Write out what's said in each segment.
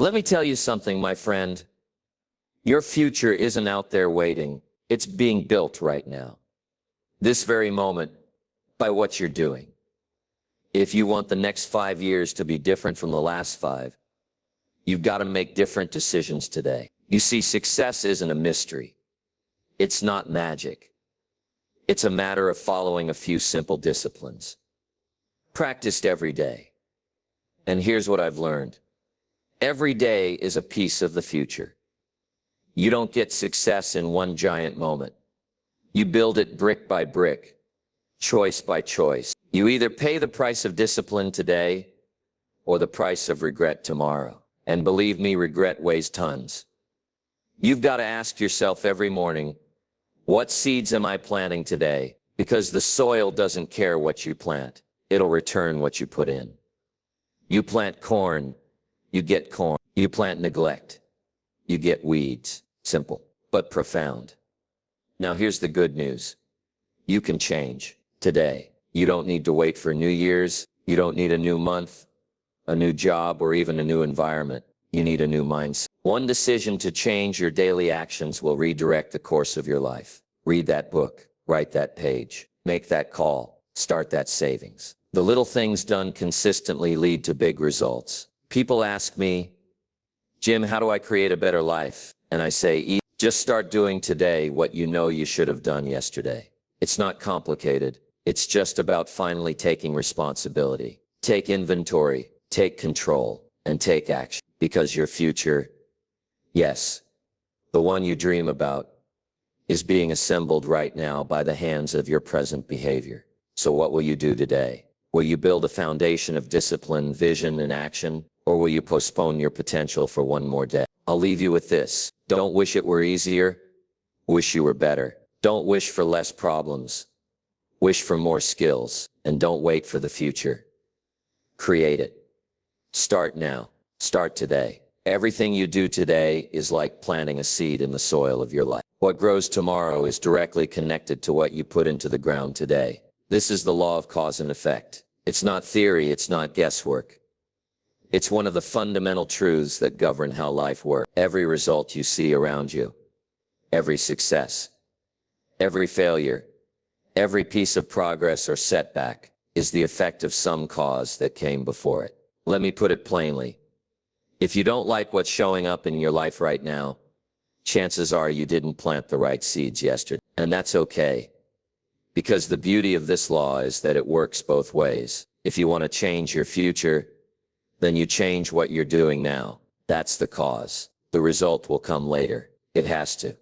Let me tell you something, my friend. Your future isn't out there waiting. It's being built right now. This very moment, by what you're doing. If you want the next 5 years to be different from the last 5, you've got to make different decisions today. You see, success isn't a mystery. It's not magic. It's a matter of following a few simple disciplines, practiced every day. And here's what I've learned. Every day is a piece of the future. You don't get success in one giant moment. You build it brick by brick, choice by choice. You either pay the price of discipline today or the price of regret tomorrow. And believe me, regret weighs tons. You've got to ask yourself every morning, what seeds am I planting today? Because the soil doesn't care what you plant. It'll return what you put in. You plant corn, you get corn. You plant neglect, you get weeds. Simple, but profound. Now here's the good news. You can change today. You don't need to wait for New Year's. You don't need a new month, a new job, or even a new environment. You need a new mindset. One decision to change your daily actions will redirect the course of your life. Read that book, write that page, make that call, start that savings. The little things done consistently lead to big results. People ask me, Jim, how do I create a better life? And I say, just start doing today what you know you should have done yesterday. It's not complicated. It's just about finally taking responsibility. Take inventory, take control, and take action. Because your future, yes, the one you dream about, is being assembled right now by the hands of your present behavior. So what will you do today? Will you build a foundation of discipline, vision, and action? Or will you postpone your potential for one more day? I'll leave you with this. Don't wish it were easier. Wish you were better. Don't wish for less problems. Wish for more skills. And don't wait for the future. Create it. Start now. Start today. Everything you do today is like planting a seed in the soil of your life. What grows tomorrow is directly connected to what you put into the ground today. This is the law of cause and effect. It's not theory. It's not guesswork. It's one of the fundamental truths that govern how life works. Every result you see around you, every success, every failure, every piece of progress or setback is the effect of some cause that came before it. Let me put it plainly. If you don't like what's showing up in your life right now, chances are you didn't plant the right seeds yesterday. And that's okay. Because the beauty of this law is that it works both ways. If you want to change your future, then you change what you're doing now. That's the cause. The result will come later. It has to.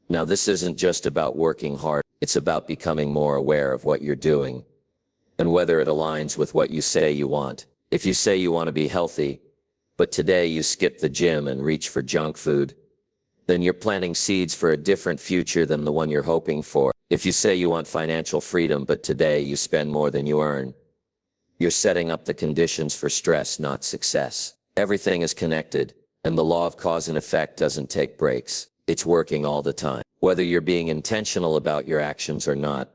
Now, this isn't just about working hard. It's about becoming more aware of what you're doing and whether it aligns with what you say you want. If you say you want to be healthy, but today you skip the gym and reach for junk food, then you're planting seeds for a different future than the one you're hoping for. If you say you want financial freedom, but today you spend more than you earn, you're setting up the conditions for stress, not success. Everything is connected, and the law of cause and effect doesn't take breaks. It's working all the time. Whether you're being intentional about your actions or not,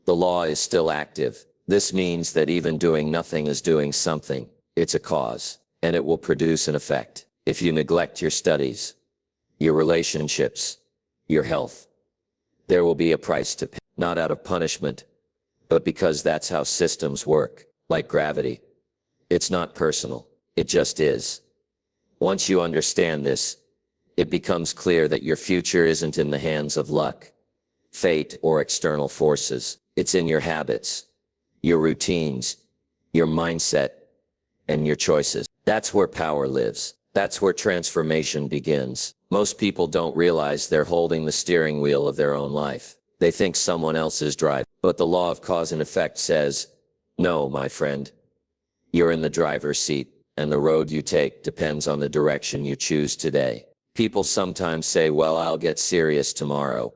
the law is still active. This means that even doing nothing is doing something. It's a cause, and it will produce an effect. If you neglect your studies, your relationships, your health, there will be a price to pay, not out of punishment, but because that's how systems work. Like gravity. It's not personal. It just is. Once you understand this, it becomes clear that your future isn't in the hands of luck, fate, or external forces. It's in your habits, your routines, your mindset, and your choices. That's where power lives. That's where transformation begins. Most people don't realize they're holding the steering wheel of their own life. They think someone else is driving. But the law of cause and effect says, no, my friend, you're in the driver's seat, and the road you take depends on the direction you choose today. People sometimes say, well, I'll get serious tomorrow.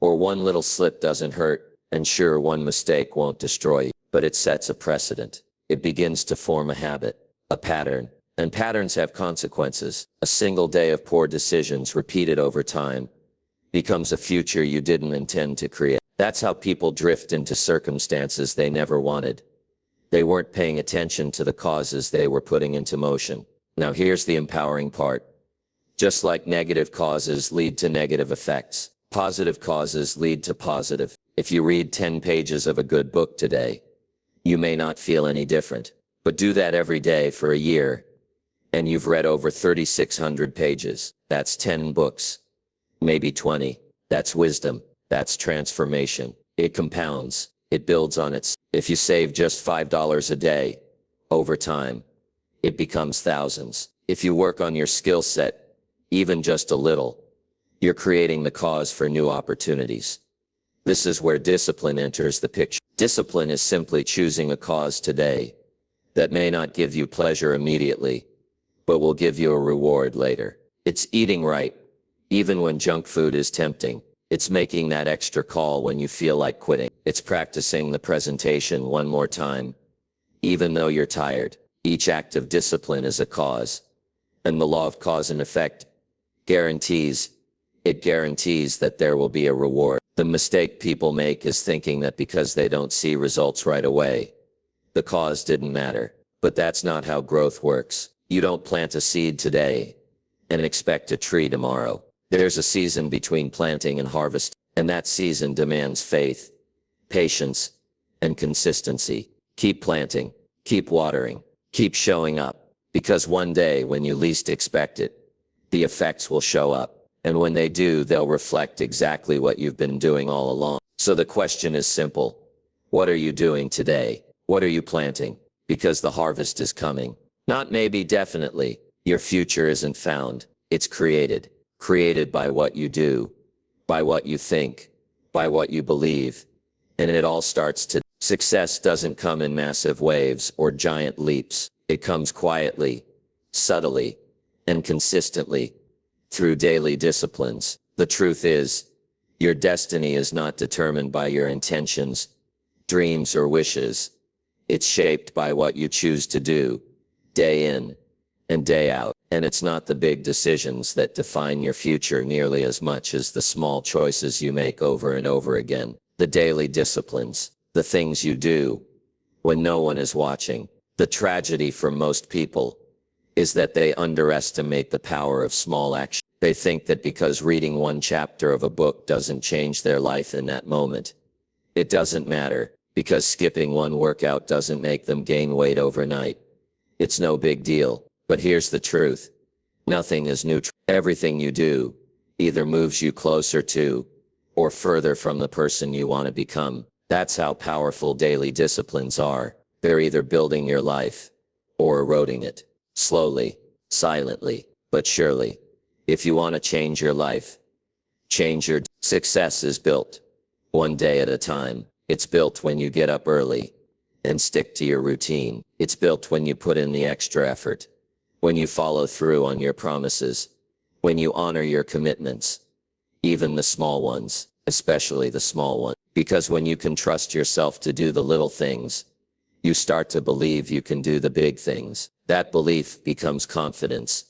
Or one little slip doesn't hurt, and sure, one mistake won't destroy you. But it sets a precedent. It begins to form a habit, a pattern. And patterns have consequences. A single day of poor decisions repeated over time becomes a future you didn't intend to create. That's how people drift into circumstances they never wanted. They weren't paying attention to the causes they were putting into motion. Now here's the empowering part. Just like negative causes lead to negative effects, positive causes lead to positive. If you read 10 pages of a good book today, you may not feel any different, but do that every day for a year, and you've read over 3,600 pages. That's 10 books, maybe 20. That's wisdom. That's transformation. It compounds. It builds on its. If you save just $5 a day, over time, it becomes thousands. If you work on your skill set, even just a little, you're creating the cause for new opportunities. This is where discipline enters the picture. Discipline is simply choosing a cause today that may not give you pleasure immediately, but will give you a reward later. It's eating right, even when junk food is tempting. It's making that extra call when you feel like quitting. It's practicing the presentation one more time, even though you're tired. Each act of discipline is a cause, and the law of cause and effect guarantees that there will be a reward. The mistake people make is thinking that because they don't see results right away, the cause didn't matter. But that's not how growth works. You don't plant a seed today and expect a tree tomorrow. There's a season between planting and harvest, and that season demands faith, patience, and consistency. Keep planting, keep watering, keep showing up, because one day when you least expect it, the effects will show up. And when they do, they'll reflect exactly what you've been doing all along. So the question is simple. What are you doing today? What are you planting? Because the harvest is coming. Not maybe, definitely. Your future isn't found. It's created. Created by what you do, by what you think, by what you believe. And it all starts today. Success doesn't come in massive waves or giant leaps. It comes quietly, subtly, and consistently. Through daily disciplines. The truth is, your destiny is not determined by your intentions, dreams, or wishes. It's shaped by what you choose to do, day in and day out. And it's not the big decisions that define your future nearly as much as the small choices you make over and over again. The daily disciplines, the things you do when no one is watching. The tragedy for most people is that they underestimate the power of small action. They think that because reading one chapter of a book doesn't change their life in that moment, it doesn't matter. Because skipping one workout doesn't make them gain weight overnight. It's no big deal. But here's the truth. Nothing is neutral. Everything you do either moves you closer to or further from the person you want to become. That's how powerful daily disciplines are. They're either building your life or eroding it. Slowly, silently, but surely. If you want to change your life, change your success is built one day at a time. It's built when you get up early and stick to your routine. It's built when you put in the extra effort, when you follow through on your promises, when you honor your commitments, even the small ones, especially the small ones. Because when you can trust yourself to do the little things, you start to believe you can do the big things. That belief becomes confidence,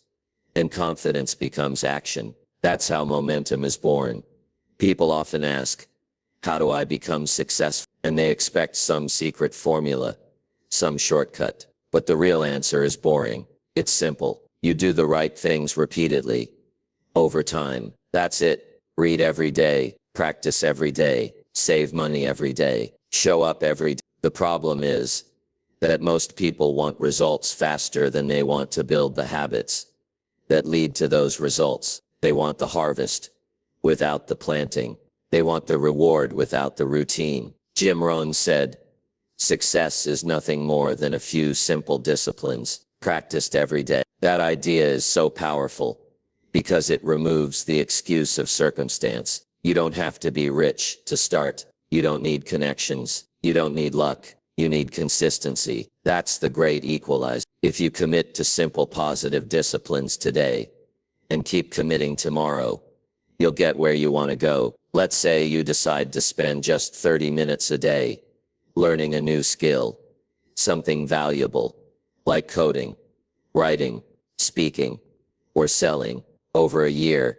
and confidence becomes action. That's how momentum is born. People often ask, how do I become successful? And they expect some secret formula, some shortcut. But the real answer is boring. It's simple. You do the right things repeatedly, over time. That's it. Read every day, practice every day, save money every day, show up every day. The problem is that most people want results faster than they want to build the habits that lead to those results. They want the harvest without the planting. They want the reward without the routine. Jim Rohn said, success is nothing more than a few simple disciplines practiced every day. That idea is so powerful because it removes the excuse of circumstance. You don't have to be rich to start. You don't need connections. You don't need luck. You need consistency. That's the great equalizer. If you commit to simple positive disciplines today and keep committing tomorrow, you'll get where you want to go. Let's say you decide to spend just 30 minutes a day learning a new skill, something valuable, like coding, writing, speaking, or selling. Over a year,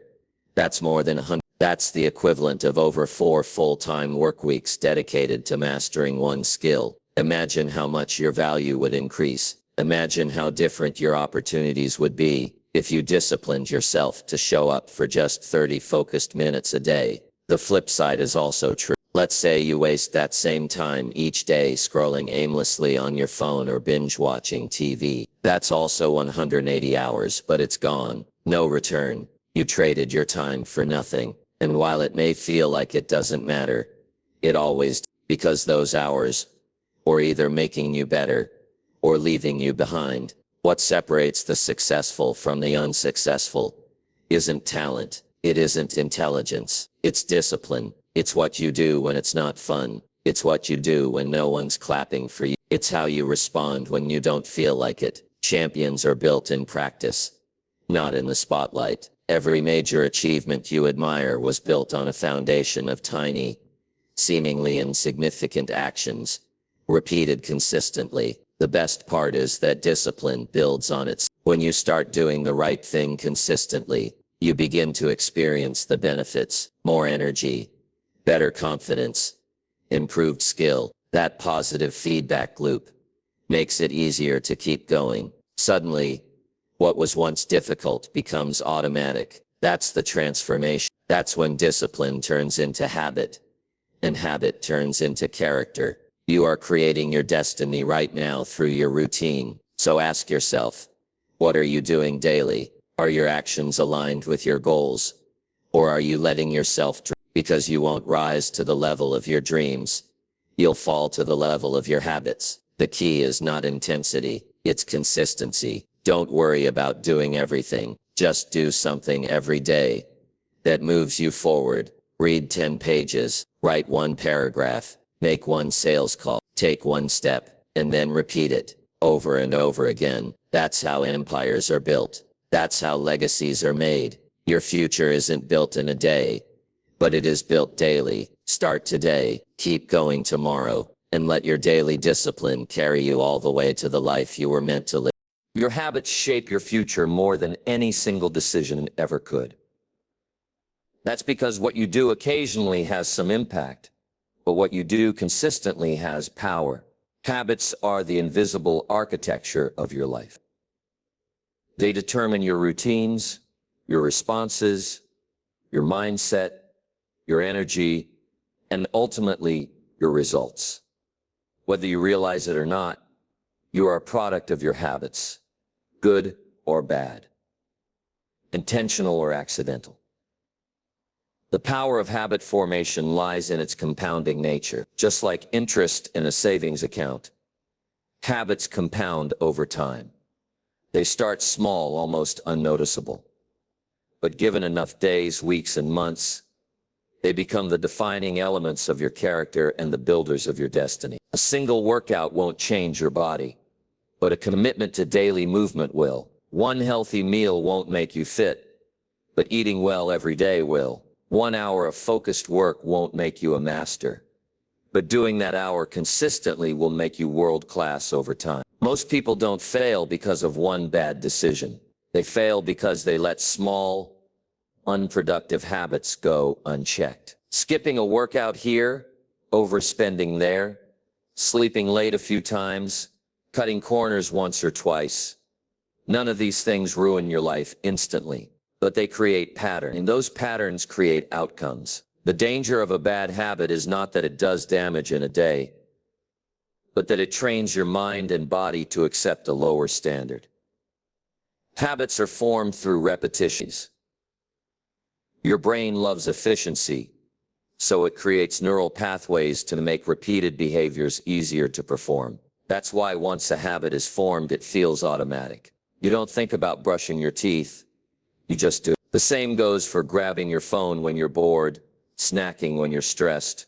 that's more than 100. That's the equivalent of over 4 full-time work weeks dedicated to mastering one skill. Imagine how much your value would increase. Imagine how different your opportunities would be if you disciplined yourself to show up for just 30 focused minutes a day. The flip side is also true. Let's say you waste that same time each day scrolling aimlessly on your phone or binge watching TV. That's also 180 hours, but it's gone. No return. You traded your time for nothing. And while it may feel like it doesn't matter, it always does, because those hours are either making you better or leaving you behind. What separates the successful from the unsuccessful isn't talent. It isn't intelligence. It's discipline. It's what you do when it's not fun. It's what you do when no one's clapping for you. It's how you respond when you don't feel like it. Champions are built in practice, not in the spotlight. Every major achievement you admire was built on a foundation of tiny, seemingly insignificant actions, repeated consistently. The best part is that discipline builds on it. When you start doing the right thing consistently, you begin to experience the benefits: more energy, better confidence, improved skill. That positive feedback loop makes it easier to keep going. Suddenly, what was once difficult becomes automatic. That's the transformation. That's when discipline turns into habit, and habit turns into character. You are creating your destiny right now through your routine. So ask yourself, what are you doing daily? Are your actions aligned with your goals? Or are you letting yourself drift? Because you won't rise to the level of your dreams. You'll fall to the level of your habits. The key is not intensity, it's consistency. Don't worry about doing everything. Just do something every day that moves you forward. Read 10 pages, write one paragraph, make one sales call, take one step, and then repeat it over and over again. That's how empires are built. That's how legacies are made. Your future isn't built in a day, but it is built daily. Start today, keep going tomorrow, and let your daily discipline carry you all the way to the life you were meant to live. Your habits shape your future more than any single decision ever could. That's because what you do occasionally has some impact, but what you do consistently has power. Habits are the invisible architecture of your life. They determine your routines, your responses, your mindset, your energy, and ultimately your results. Whether you realize it or not, you are a product of your habits, good or bad, intentional or accidental. The power of habit formation lies in its compounding nature. Just like interest in a savings account, habits compound over time. They start small, almost unnoticeable. But given enough days, weeks, and months, they become the defining elements of your character and the builders of your destiny. A single workout won't change your body, but a commitment to daily movement will. One healthy meal won't make you fit, but eating well every day will. 1 hour of focused work won't make you a master, but doing that hour consistently will make you world-class over time. Most people don't fail because of one bad decision. They fail because they let small, unproductive habits go unchecked. Skipping a workout here, overspending there, sleeping late a few times, cutting corners once or twice. None of these things ruin your life instantly, but they create patterns, and those patterns create outcomes. The danger of a bad habit is not that it does damage in a day, but that it trains your mind and body to accept a lower standard. Habits are formed through repetitions. Your brain loves efficiency, so it creates neural pathways to make repeated behaviors easier to perform. That's why once a habit is formed, it feels automatic. You don't think about brushing your teeth, you just do. The same goes for grabbing your phone when you're bored, snacking when you're stressed,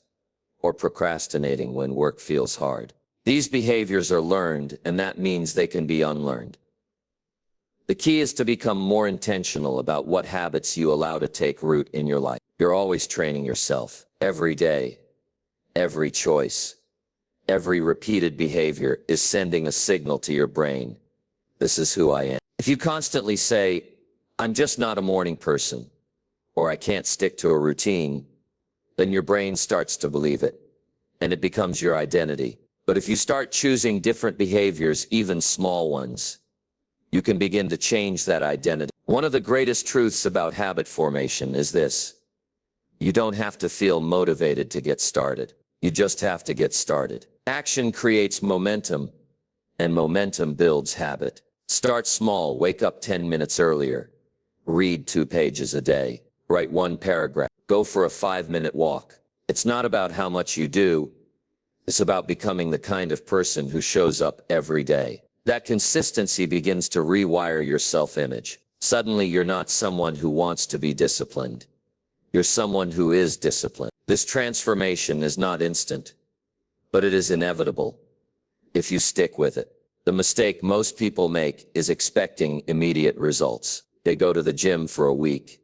or procrastinating when work feels hard. These behaviors are learned, and that means they can be unlearned. The key is to become more intentional about what habits you allow to take root in your life. You're always training yourself. Every day, every choice, every repeated behavior is sending a signal to your brain. This is who I am. If you constantly say, I'm just not a morning person, or I can't stick to a routine, then your brain starts to believe it, and it becomes your identity. But if you start choosing different behaviors, even small ones, you can begin to change that identity. One of the greatest truths about habit formation is this: you don't have to feel motivated to get started. You just have to get started. Action creates momentum, and momentum builds habit. Start small. Wake up 10 minutes earlier. Read 2 pages a day. Write 1 paragraph. Go for a 5-minute walk. It's not about how much you do. It's about becoming the kind of person who shows up every day. That consistency begins to rewire your self-image. Suddenly, you're not someone who wants to be disciplined. You're someone who is disciplined. This transformation is not instant, but it is inevitable if you stick with it. The mistake most people make is expecting immediate results. They go to the gym for a week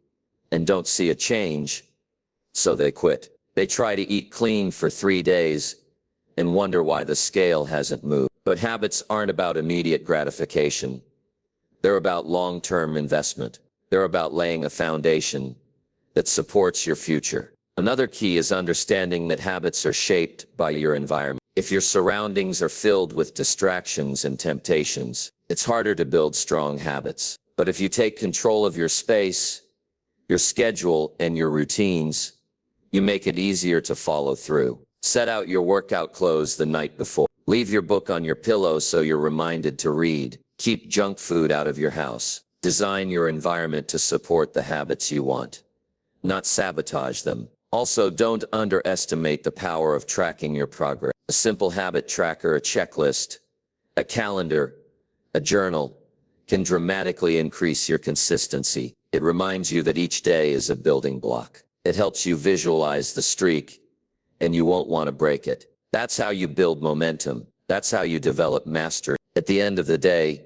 and don't see a change, so they quit. They try to eat clean for 3 days and wonder why the scale hasn't moved. But habits aren't about immediate gratification. They're about long-term investment. They're about laying a foundation that supports your future. Another key is understanding that habits are shaped by your environment. If your surroundings are filled with distractions and temptations, it's harder to build strong habits. But if you take control of your space, your schedule, and your routines, you make it easier to follow through. Set out your workout clothes the night before. Leave your book on your pillow so you're reminded to read. Keep junk food out of your house. Design your environment to support the habits you want, not sabotage them. Also, don't underestimate the power of tracking your progress. A simple habit tracker, a checklist, a calendar, a journal can dramatically increase your consistency. It reminds you that each day is a building block. It helps you visualize the streak, and you won't want to break it. That's how you build momentum. That's how you develop mastery. At the end of the day,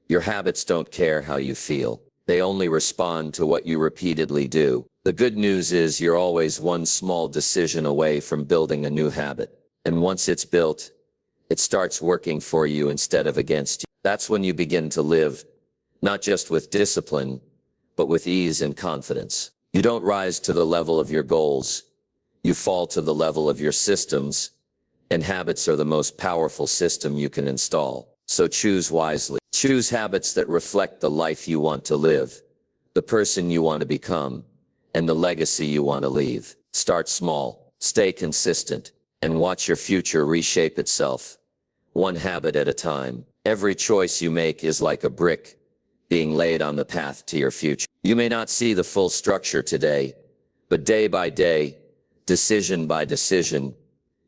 your habits don't care how you feel. They only respond to what you repeatedly do. The good news is you're always one small decision away from building a new habit. And once it's built, it starts working for you instead of against you. That's when you begin to live, not just with discipline, but with ease and confidence. You don't rise to the level of your goals. You fall to the level of your systems, and habits are the most powerful system you can install. So choose wisely. Choose habits that reflect the life you want to live, the person you want to become, and the legacy you want to leave. Start small, stay consistent, and watch your future reshape itself, one habit at a time. Every choice you make is like a brick being laid on the path to your future. You may not see the full structure today, but day by day, decision by decision,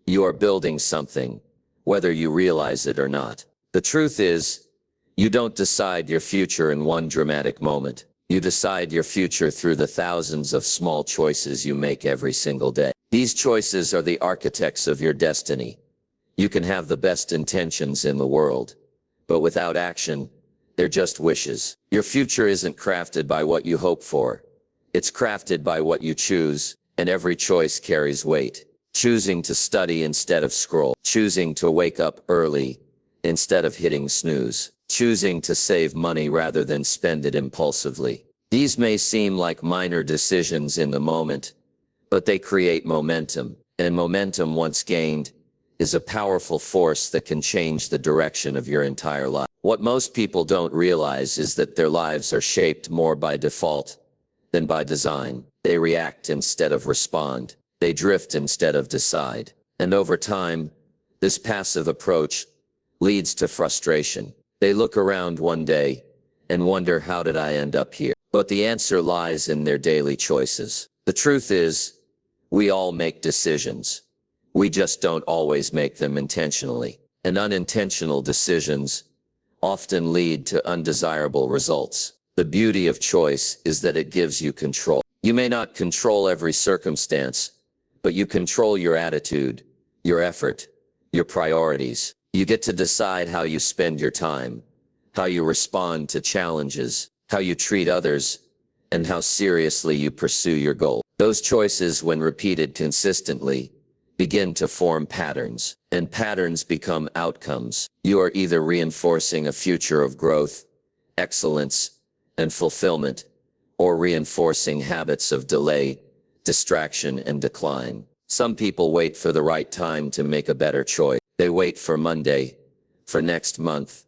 you are building something, whether you realize it or not. The truth is, you don't decide your future in one dramatic moment. You decide your future through the thousands of small choices you make every single day. These choices are the architects of your destiny. You can have the best intentions in the world, but without action, they're just wishes. Your future isn't crafted by what you hope for. It's crafted by what you choose, and every choice carries weight. Choosing to study instead of scroll. Choosing to wake up early instead of hitting snooze. Choosing to save money rather than spend it impulsively. These may seem like minor decisions in the moment, but they create momentum. And momentum, once gained, is a powerful force that can change the direction of your entire life. What most people don't realize is that their lives are shaped more by default than by design. They react instead of respond. They drift instead of decide. And over time, this passive approach leads to frustration. They look around one day and wonder, how did I end up here? But the answer lies in their daily choices. The truth is, we all make decisions. We just don't always make them intentionally. And unintentional decisions often lead to undesirable results. The beauty of choice is that it gives you control. You may not control every circumstance, but you control your attitude, your effort, your priorities. You get to decide how you spend your time, how you respond to challenges, how you treat others, and how seriously you pursue your goal. Those choices, when repeated consistently, begin to form patterns, and patterns become outcomes. You are either reinforcing a future of growth, excellence, and fulfillment, or reinforcing habits of delay, distraction, and decline. Some people wait for the right time to make a better choice. They wait for Monday, for next month,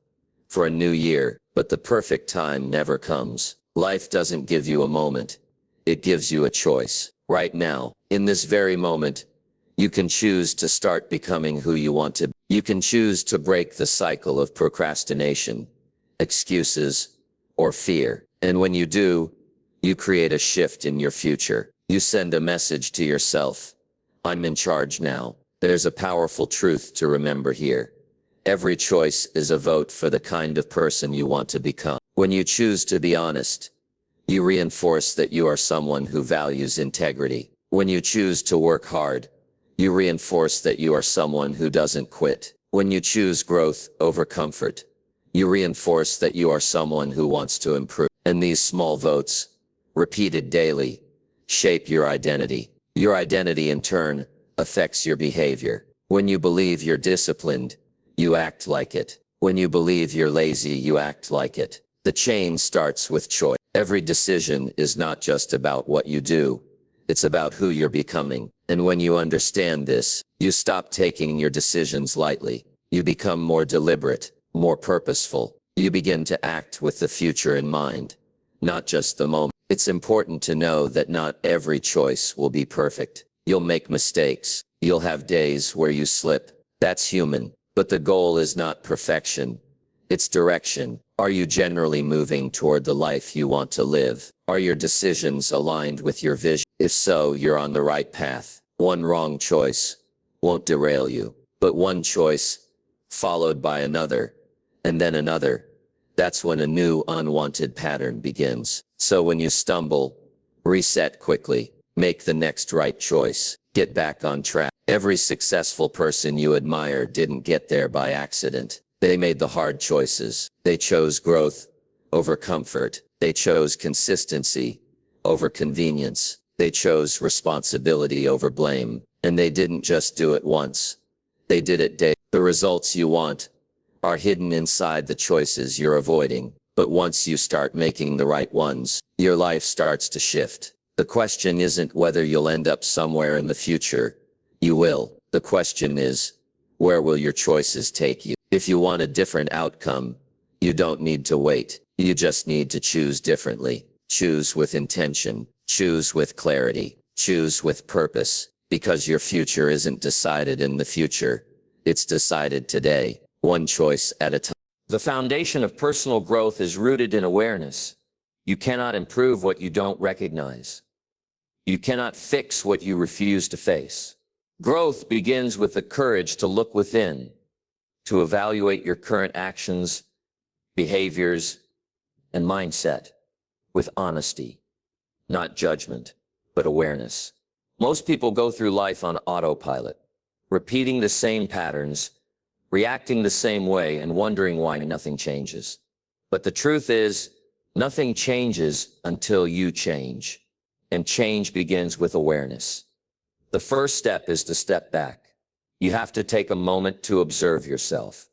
for a new year, but the perfect time never comes. Life doesn't give you a moment. It gives you a choice. Right now, in this very moment, you can choose to start becoming who you want to be. You can choose to break the cycle of procrastination, excuses, or fear. And when you do, you create a shift in your future. You send a message to yourself. I'm in charge now. There's a powerful truth to remember here. Every choice is a vote for the kind of person you want to become. When you choose to be honest, you reinforce that you are someone who values integrity. When you choose to work hard, you reinforce that you are someone who doesn't quit. When you choose growth over comfort, you reinforce that you are someone who wants to improve. And these small votes, repeated daily, shape your identity. Your identity, in turn, affects your behavior. When you believe you're disciplined, you act like it. When you believe you're lazy, you act like it. The chain starts with choice. Every decision is not just about what you do. It's about who you're becoming. And when you understand this, you stop taking your decisions lightly. You become more deliberate, more purposeful. You begin to act with the future in mind, not just the moment. It's important to know that not every choice will be perfect. You'll make mistakes. You'll have days where you slip. That's human. But the goal is not perfection. It's direction. Are you generally moving toward the life you want to live? Are your decisions aligned with your vision? If so, you're on the right path. One wrong choice won't derail you, but one choice, followed by another, and then another, that's when a new unwanted pattern begins. So when you stumble, reset quickly, make the next right choice, get back on track. Every successful person you admire didn't get there by accident. They made the hard choices. They chose growth over comfort. They chose consistency over convenience. They chose responsibility over blame. And they didn't just do it once. They did it daily. The results you want are hidden inside the choices you're avoiding. But once you start making the right ones, your life starts to shift. The question isn't whether you'll end up somewhere in the future. You will. The question is, where will your choices take you? If you want a different outcome, you don't need to wait. You just need to choose differently. Choose with intention. Choose with clarity. Choose with purpose. Because your future isn't decided in the future. It's decided today, one choice at a time. The foundation of personal growth is rooted in awareness. You cannot improve what you don't recognize. You cannot fix what you refuse to face. Growth begins with the courage to look within, to evaluate your current actions, behaviors, and mindset with honesty, not judgment, but awareness. Most people go through life on autopilot, repeating the same patterns, reacting the same way, and wondering why nothing changes. But the truth is, nothing changes until you change, and change begins with awareness. The first step is to step back. You have to take a moment to observe yourself.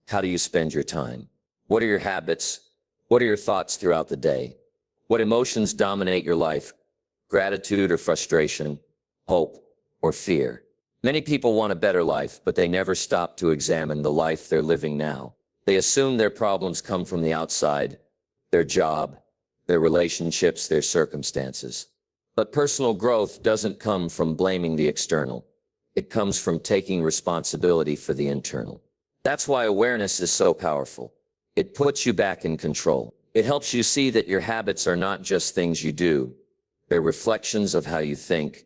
How do you spend your time? What are your habits? What are your thoughts throughout the day? What emotions dominate your life? Gratitude or frustration? Hope or fear? Many people want a better life, but they never stop to examine the life they're living now. They assume their problems come from the outside, their job, their relationships, their circumstances. But personal growth doesn't come from blaming the external. It comes from taking responsibility for the internal. That's why awareness is so powerful. It puts you back in control. It helps you see that your habits are not just things you do. They're reflections of how you think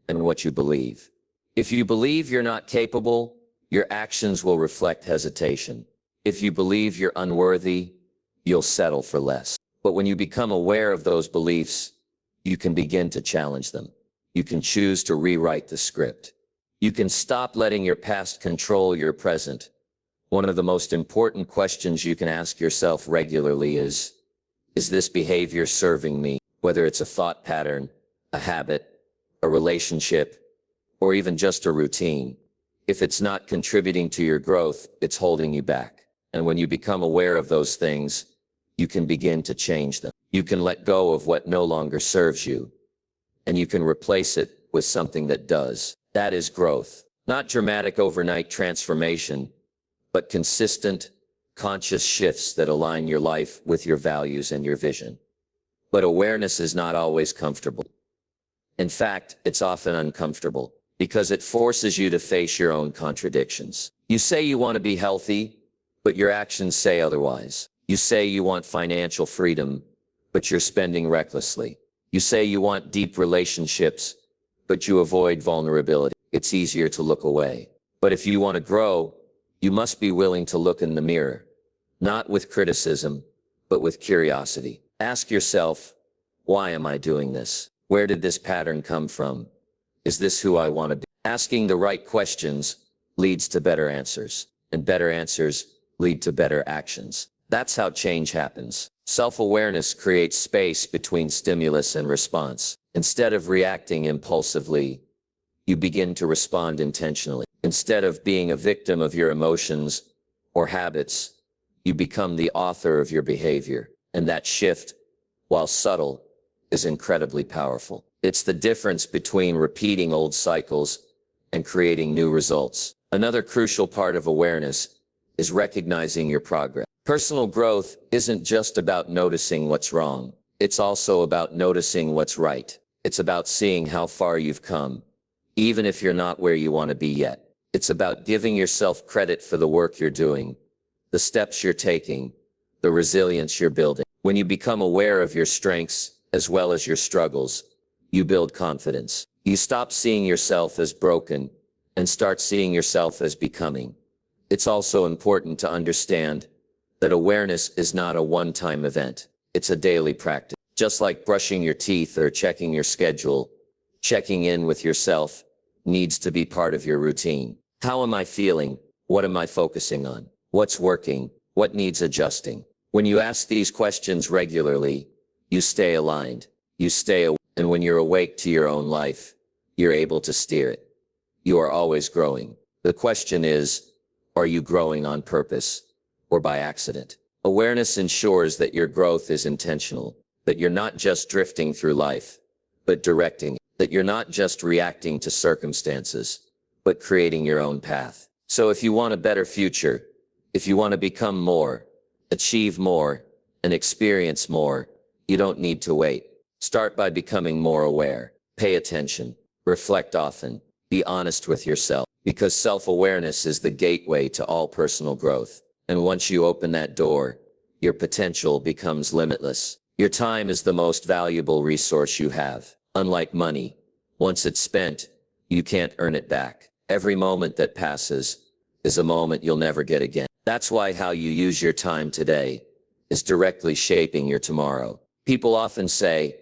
and what you believe. If you believe you're not capable, your actions will reflect hesitation. If you believe you're unworthy, you'll settle for less. But when you become aware of those beliefs, you can begin to challenge them. You can choose to rewrite the script. You can stop letting your past control your present. One of the most important questions you can ask yourself regularly is this behavior serving me? Whether it's a thought pattern, a habit, a relationship, or even just a routine. If it's not contributing to your growth, it's holding you back. And when you become aware of those things, you can begin to change them. You can let go of what no longer serves you, and you can replace it with something that does. That is growth. Not dramatic overnight transformation, but consistent, conscious shifts that align your life with your values and your vision. But awareness is not always comfortable. In fact, it's often uncomfortable because it forces you to face your own contradictions. You say you want to be healthy, but your actions say otherwise. You say you want financial freedom, but you're spending recklessly. You say you want deep relationships, but you avoid vulnerability. It's easier to look away. But if you want to grow, you must be willing to look in the mirror, not with criticism, but with curiosity. Ask yourself, why am I doing this? Where did this pattern come from? Is this who I want to be? Asking the right questions leads to better answers, and better answers lead to better actions. That's how change happens. Self-awareness creates space between stimulus and response. Instead of reacting impulsively, you begin to respond intentionally. Instead of being a victim of your emotions or habits, you become the author of your behavior. And that shift, while subtle, is incredibly powerful. It's the difference between repeating old cycles and creating new results. Another crucial part of awareness is recognizing your progress. Personal growth isn't just about noticing what's wrong. It's also about noticing what's right. It's about seeing how far you've come, even if you're not where you want to be yet. It's about giving yourself credit for the work you're doing, the steps you're taking, the resilience you're building. When you become aware of your strengths as well as your struggles, you build confidence. You stop seeing yourself as broken and start seeing yourself as becoming. It's also important to understand that awareness is not a one-time event. It's a daily practice. Just like brushing your teeth or checking your schedule, checking in with yourself needs to be part of your routine. How am I feeling? What am I focusing on? What's working? What needs adjusting? When you ask these questions regularly, you stay aligned. And when you're awake to your own life, you're able to steer it. You are always growing. The question is, are you growing on purpose or by accident? Awareness ensures that your growth is intentional, that you're not just drifting through life, but directing, that you're not just reacting to circumstances, but creating your own path. So if you want a better future, if you want to become more, achieve more, and experience more, you don't need to wait. Start by becoming more aware. Pay attention. Reflect often. Be honest with yourself. Because self-awareness is the gateway to all personal growth. And once you open that door, your potential becomes limitless. Your time is the most valuable resource you have. Unlike money, once it's spent, you can't earn it back. Every moment that passes is a moment you'll never get again. That's why how you use your time today is directly shaping your tomorrow. People often say,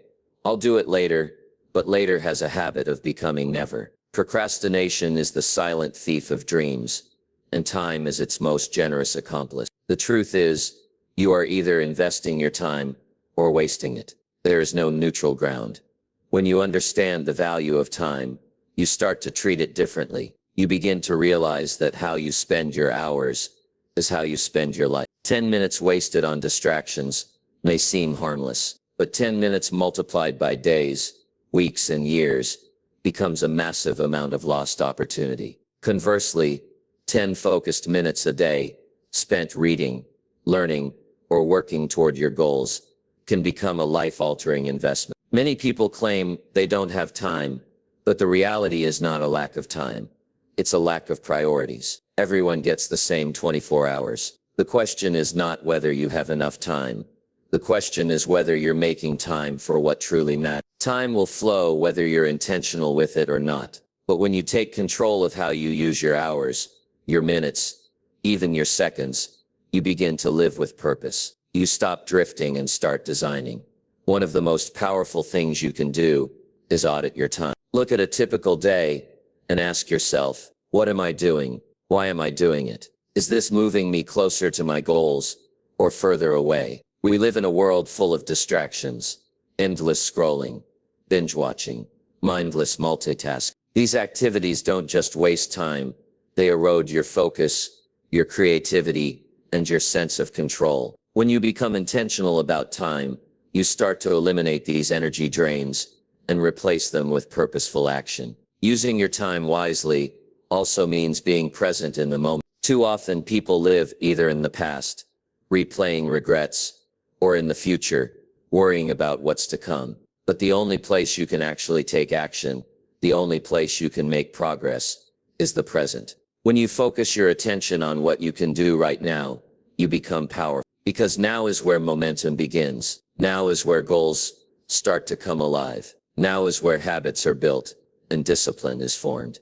I'll do it later, but later has a habit of becoming never. Procrastination is the silent thief of dreams, and time is its most generous accomplice. The truth is, you are either investing your time or wasting it. There is no neutral ground. When you understand the value of time, you start to treat it differently. You begin to realize that how you spend your hours is how you spend your life. 10 minutes wasted on distractions may seem harmless, but 10 minutes multiplied by days, weeks, and years becomes a massive amount of lost opportunity. Conversely, 10 focused minutes a day spent reading, learning, or working toward your goals can become a life-altering investment. Many people claim they don't have time, but the reality is not a lack of time. It's a lack of priorities. Everyone gets the same 24 hours. The question is not whether you have enough time. The question is whether you're making time for what truly matters. Time will flow whether you're intentional with it or not. But when you take control of how you use your hours, your minutes, even your seconds, you begin to live with purpose. You stop drifting and start designing. One of the most powerful things you can do is audit your time. Look at a typical day and ask yourself, what am I doing? Why am I doing it? Is this moving me closer to my goals or further away? We live in a world full of distractions, endless scrolling, binge watching, mindless multitasking. These activities don't just waste time, they erode your focus, your creativity, and your sense of control. When you become intentional about time, you start to eliminate these energy drains and replace them with purposeful action. Using your time wisely also means being present in the moment. Too often people live either in the past, replaying regrets, or in the future, worrying about what's to come. But the only place you can actually take action, the only place you can make progress, is the present. When you focus your attention on what you can do right now, you become powerful. Because now is where momentum begins. Now is where goals start to come alive. Now is where habits are built and discipline is formed.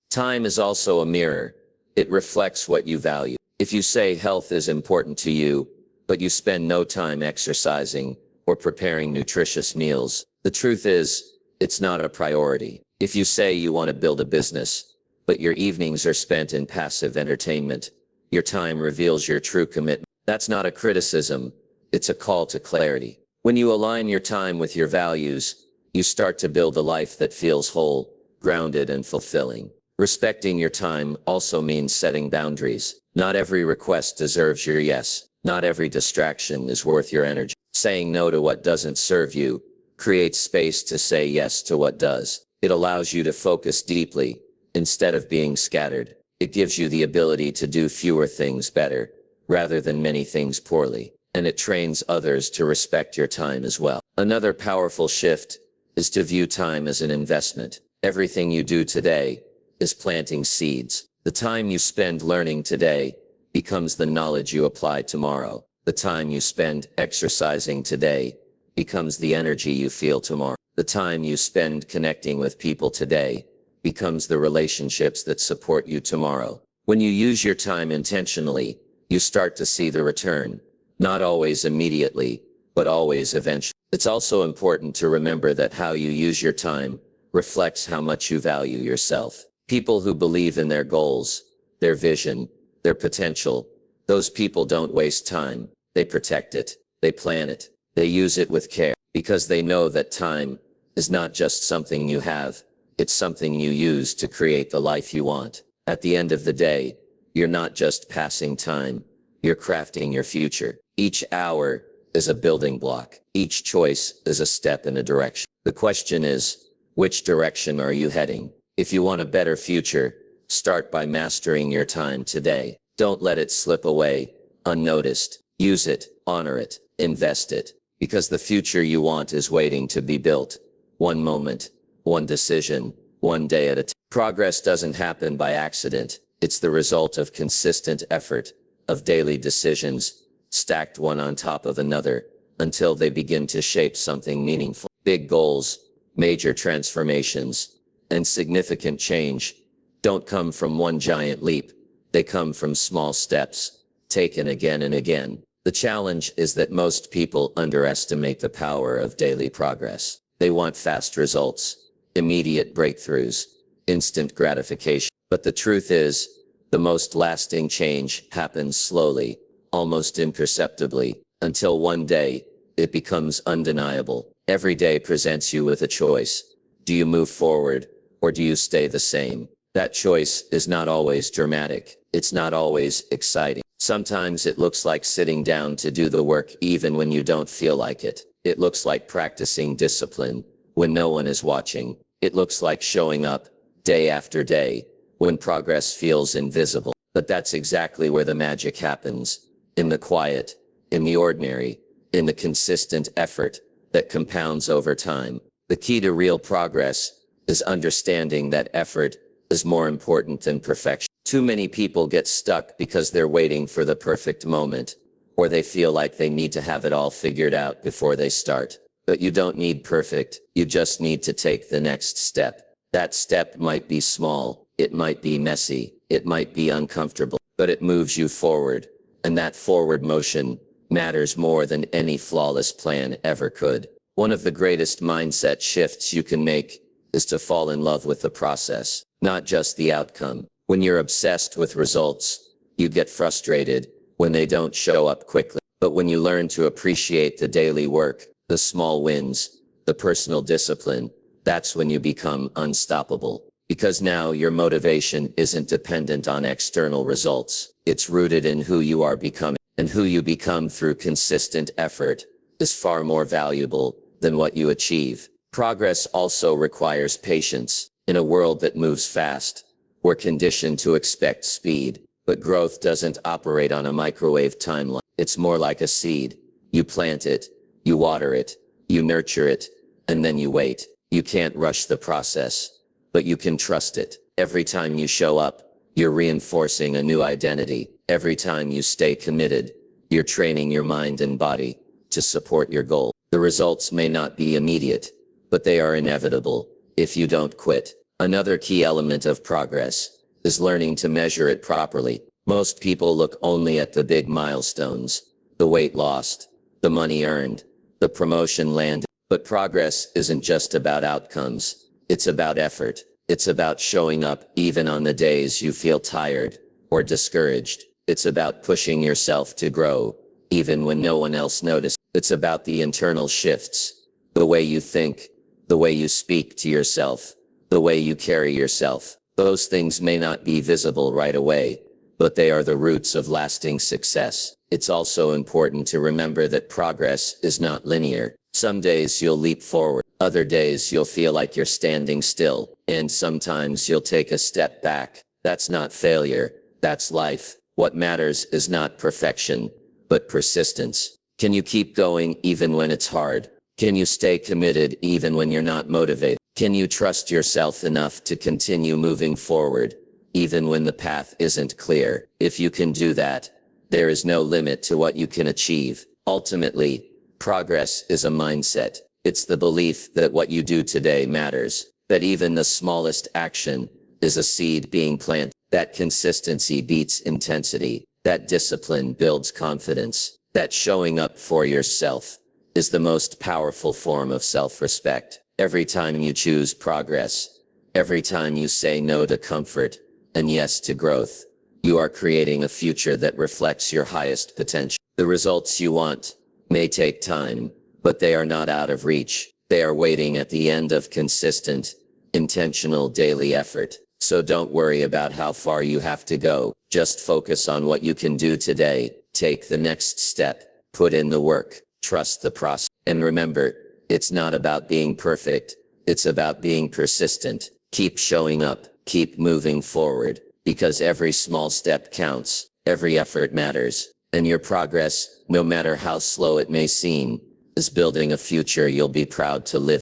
Time is also a mirror. It reflects what you value. If you say health is important to you, but you spend no time exercising or preparing nutritious meals, the truth is, it's not a priority. If you say you want to build a business, but your evenings are spent in passive entertainment, your time reveals your true commitment. That's not a criticism, it's a call to clarity. When you align your time with your values, you start to build a life that feels whole, grounded, and fulfilling. Respecting your time also means setting boundaries. Not every request deserves your yes. Not every distraction is worth your energy. Saying no to what doesn't serve you creates space to say yes to what does. It allows you to focus deeply instead of being scattered. It gives you the ability to do fewer things better rather than many things poorly. And it trains others to respect your time as well. Another powerful shift is to view time as an investment. Everything you do today is planting seeds. The time you spend learning today becomes the knowledge you apply tomorrow. The time you spend exercising today becomes the energy you feel tomorrow. The time you spend connecting with people today becomes the relationships that support you tomorrow. When you use your time intentionally, you start to see the return, not always immediately, but always eventually. It's also important to remember that how you use your time reflects how much you value yourself. People who believe in their goals, their vision, their potential, those people don't waste time. They protect it. They plan it. They use it with care because they know that time is not just something you have. It's something you use to create the life you want. At the end of the day, you're not just passing time. You're crafting your future. Each hour is a building block. Each choice is a step in a direction. The question is, which direction are you heading? If you want a better future, start by mastering your time today. Don't let it slip away unnoticed. Use it, honor it, invest it, because the future you want is waiting to be built. One moment, one decision, one day at a time. Progress doesn't happen by accident. It's the result of consistent effort, of daily decisions, stacked one on top of another, until they begin to shape something meaningful. Big goals, major transformations, and significant change don't come from one giant leap. They come from small steps, taken again and again. The challenge is that most people underestimate the power of daily progress. They want fast results, immediate breakthroughs, instant gratification. But the truth is, the most lasting change happens slowly, almost imperceptibly, until one day, it becomes undeniable. Every day presents you with a choice. Do you move forward, or do you stay the same? That choice is not always dramatic. It's not always exciting. Sometimes it looks like sitting down to do the work even when you don't feel like it. It looks like practicing discipline when no one is watching. It looks like showing up day after day when progress feels invisible. But that's exactly where the magic happens. In the quiet, in the ordinary, in the consistent effort that compounds over time. The key to real progress is understanding that effort is more important than perfection. Too many people get stuck because they're waiting for the perfect moment, or they feel like they need to have it all figured out before they start. But you don't need perfect, you just need to take the next step. That step might be small, it might be messy, it might be uncomfortable, but it moves you forward, and that forward motion matters more than any flawless plan ever could. One of the greatest mindset shifts you can make is to fall in love with the process, not just the outcome. When you're obsessed with results, you get frustrated when they don't show up quickly. But when you learn to appreciate the daily work, the small wins, the personal discipline, that's when you become unstoppable. Because now your motivation isn't dependent on external results. It's rooted in who you are becoming. And who you become through consistent effort is far more valuable than what you achieve. Progress also requires patience. In a world that moves fast, We're conditioned to expect speed, but growth doesn't operate on a microwave timeline. It's more like a seed. You plant it, you water it, you nurture it, and then you wait. You can't rush the process, but you can trust it. Every time you show up, you're reinforcing a new identity. Every time you stay committed, you're training your mind and body to support your goal. The results may not be immediate, but they are inevitable if you don't quit. Another key element of progress is learning to measure it properly. Most people look only at the big milestones, the weight lost, the money earned, the promotion landed. But progress isn't just about outcomes. It's about effort. It's about showing up even on the days you feel tired or discouraged. It's about pushing yourself to grow, even when no one else notices. It's about the internal shifts, the way you think, the way you speak to yourself, the way you carry yourself. Those things may not be visible right away, but they are the roots of lasting success. It's also important to remember that progress is not linear. Some days you'll leap forward, other days you'll feel like you're standing still, and sometimes you'll take a step back. That's not failure, that's life. What matters is not perfection, but persistence. Can you keep going even when it's hard? Can you stay committed even when you're not motivated? Can you trust yourself enough to continue moving forward, even when the path isn't clear? If you can do that, there is no limit to what you can achieve. Ultimately, progress is a mindset. It's the belief that what you do today matters, that even the smallest action is a seed being planted, that consistency beats intensity, that discipline builds confidence, that showing up for yourself is the most powerful form of self-respect. Every time you choose progress, every time you say no to comfort and yes to growth, you are creating a future that reflects your highest potential. The results you want may take time, but they are not out of reach. They are waiting at the end of consistent, intentional daily effort. So don't worry about how far you have to go. Just focus on what you can do today. Take the next step, put in the work, trust the process. And remember, it's not about being perfect. It's about being persistent. Keep showing up, keep moving forward, because every small step counts, every effort matters, and your progress, no matter how slow it may seem, is building a future you'll be proud to live.